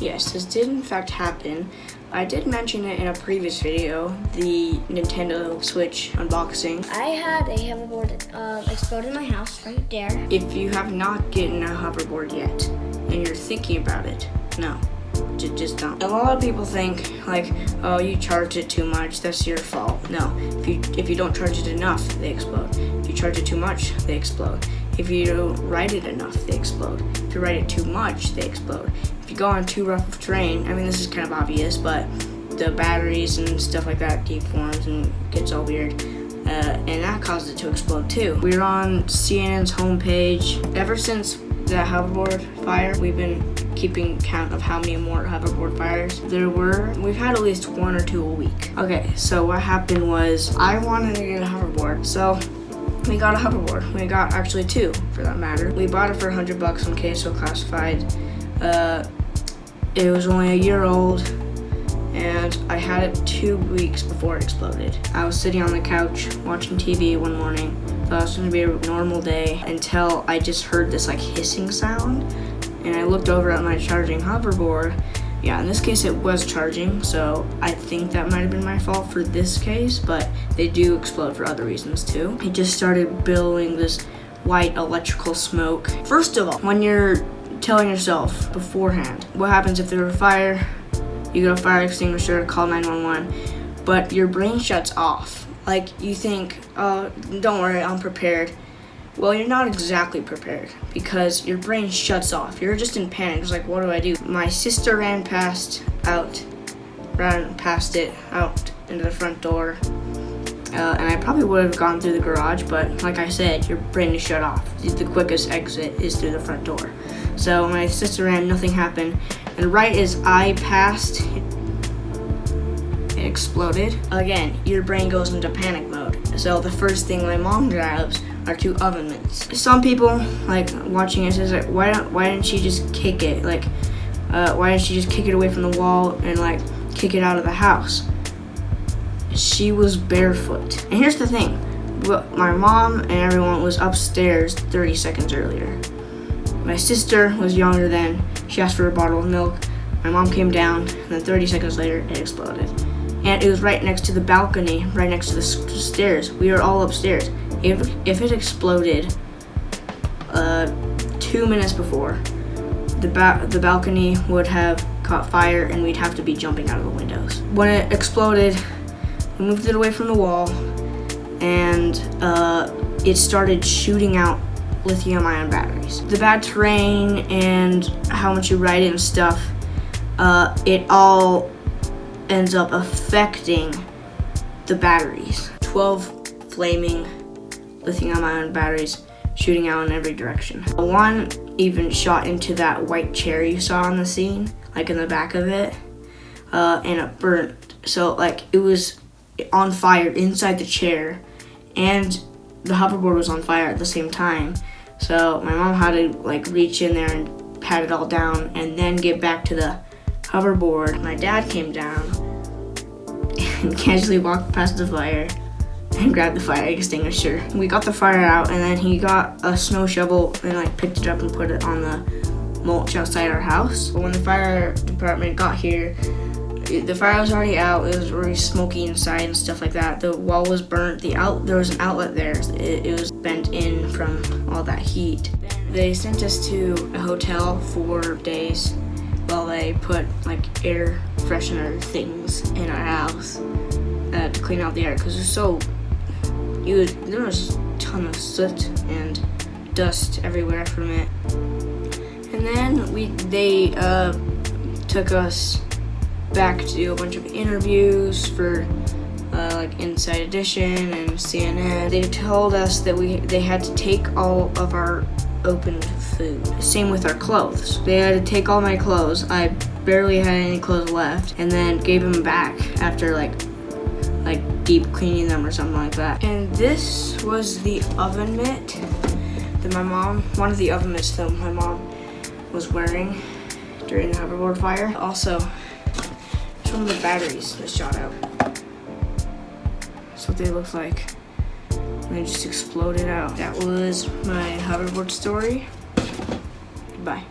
Yes, this did in fact happen. I did mention it in a previous video, the Nintendo Switch unboxing. I had a hoverboard explode in my house right there. If you have not gotten a hoverboard yet, and you're thinking about it, no, just don't. A lot of people think like, oh, you charge it too much, that's your fault. No, if you don't charge it enough, they explode. If you charge it too much, they explode. If you don't ride it enough, they explode. If you ride it too much, they explode. If you go on too rough of terrain, I mean, this is kind of obvious, but the batteries and stuff like that deforms and gets all weird. And that causes it to explode too. We're on CNN's homepage. Ever since the hoverboard fire, we've been keeping count of how many more hoverboard fires there were. We've had at least 1 or 2 a week. Okay, so what happened was I wanted to get a hoverboard, so we got a hoverboard. We got actually 2 for that matter. We bought it for $100 on KSO Classified. It was only a year old, and I had it 2 weeks before it exploded. I was sitting on the couch watching TV one morning. Thought it was gonna be a normal day until I just heard this like hissing sound, and I looked over at my charging hoverboard. Yeah, in this case it was charging, so I think that might have been my fault for this case, but they do explode for other reasons too. It just started billowing this white electrical smoke. First of all, when you're telling yourself beforehand what happens if there's a fire, you get a fire extinguisher, call 911, but your brain shuts off. Like, you think, oh, don't worry, I'm prepared. Well, you're not exactly prepared because your brain shuts off. You're just in panic. It's like, what do I do? My sister ran past it out into the front door. And I probably would have gone through the garage, but like I said, your brain is shut off. The quickest exit is through the front door. So my sister ran, nothing happened. And right as I passed, it exploded. Again, your brain goes into panic mode. So the first thing my mom grabs are 2 oven mitts. Some people, like, watching it says, like, why didn't she just kick it? Like, why didn't she just kick it away from the wall and, like, kick it out of the house? She was barefoot. And here's the thing. My mom and everyone was upstairs 30 seconds earlier. My sister was younger then. She asked for a bottle of milk. My mom came down, and then 30 seconds later, it exploded. And it was right next to the balcony, right next to the stairs. We were all upstairs. If it exploded 2 minutes before, the balcony would have caught fire, and we'd have to be jumping out of the windows. When it exploded, we moved it away from the wall, and it started shooting out lithium-ion batteries. The bad terrain and how much you ride it and stuff, it all ends up affecting the batteries. 12 flaming lithium-ion batteries shooting out in every direction. One even shot into that white chair you saw on the scene, like in the back of it, and it burnt. So like it was on fire inside the chair, and the hoverboard was on fire at the same time. So my mom had to like reach in there and pat it all down and then get back to the hoverboard. My dad came down and casually walked past the fire and grabbed the fire extinguisher. We got the fire out, and then he got a snow shovel and like picked it up and put it on the mulch outside our house. But when the fire department got here, the fire was already out. It was already smoky inside and stuff like that. The wall was burnt. There was an outlet there. It was bent in from all that heat. They sent us to a hotel for days while they put like air freshener things in our house to clean out the air, because there was a ton of soot and dust everywhere from it. And then they took us back to do a bunch of interviews for like Inside Edition and CNN. They told us that they had to take all of our opened food. Same with our clothes. They had to take all my clothes. I barely had any clothes left, and then gave them back after like deep cleaning them or something like that. And this was the oven mitt that one of the oven mitts that my mom was wearing during the hoverboard fire. Also, some of the batteries that shot out. That's what they look like. And they just exploded out. That was my hoverboard story. Goodbye.